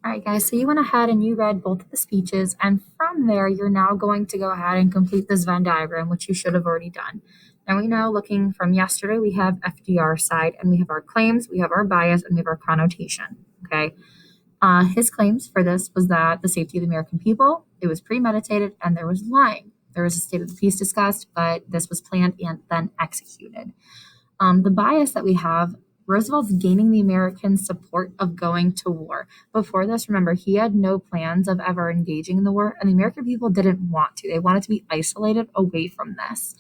All right, guys, so you went ahead and you read both of the speeches, and from there, you're now going to go ahead and complete this Venn diagram, which you should have already done. And we know, looking from yesterday, we have FDR side, and we have our claims, we have our bias, and we have our connotation. Okay. His claims for this was that the safety of the American people, it was premeditated, and there was lying. There was a state of the peace discussed, but this was planned and then executed. The bias that we have, Roosevelt's gaining the American support of going to war. Before this, remember, he had no plans of ever engaging in the war, and the American people didn't want to. They wanted to be isolated away from this.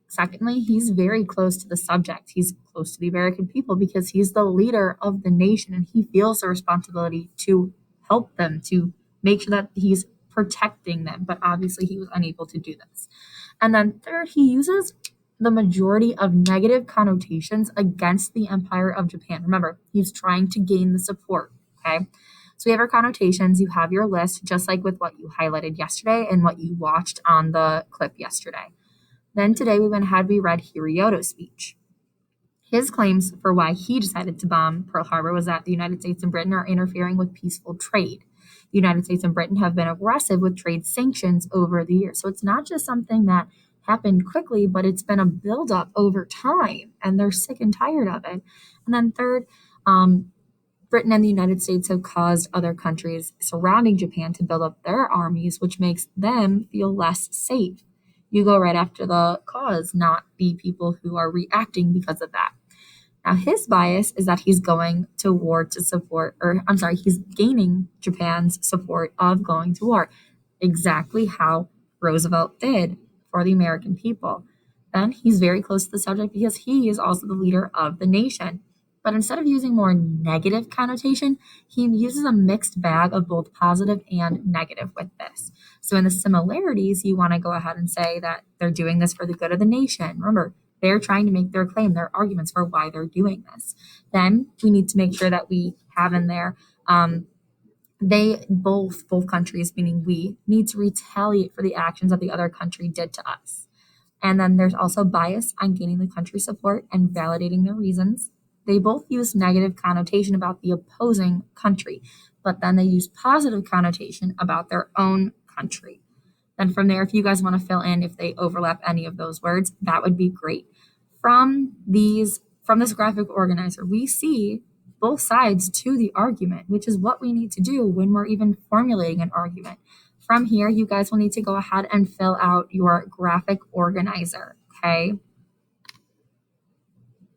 Secondly, he's very close to the subject. He's close to the American people because he's the leader of the nation and he feels the responsibility to help them, to make sure that he's protecting them. But obviously, he was unable to do this. And then third, he uses the majority of negative connotations against the Empire of Japan. Remember, he's trying to gain the support. Okay. So we have our connotations, you have your list, just like with what you highlighted yesterday and what you watched on the clip yesterday. Then today we went ahead, we read Hirioto's speech. His claims for why he decided to bomb Pearl Harbor was that the United States and Britain are interfering with peaceful trade. The United States and Britain have been aggressive with trade sanctions over the years. So it's not just something that happened quickly, but it's been a buildup over time, and they're sick and tired of it. And then third, Britain and the United States have caused other countries surrounding Japan to build up their armies, which makes them feel less safe. You go right after the cause, not the people who are reacting because of that. Now, his bias is that he's going to war to support, or I'm sorry, he's gaining Japan's support of going to war, exactly how Roosevelt did for the American people. Then he's very close to the subject because he is also the leader of the nation. But instead of using more negative connotation, he uses a mixed bag of both positive and negative with this. So in the similarities, you want to go ahead and say that they're doing this for the good of the nation. Remember, they're trying to make their claim, their arguments for why they're doing this. Then we need to make sure that we have in there they both countries, meaning we, need to retaliate for the actions that the other country did to us. And then there's also bias on gaining the country's support and validating their reasons. They both use negative connotation about the opposing country, but then they use positive connotation about their own country. Then from there, if you guys want to fill in if they overlap any of those words, that would be great. From this graphic organizer, we see both sides to the argument, which is what we need to do when we're even formulating an argument. From here, you guys will need to go ahead and fill out your graphic organizer, okay?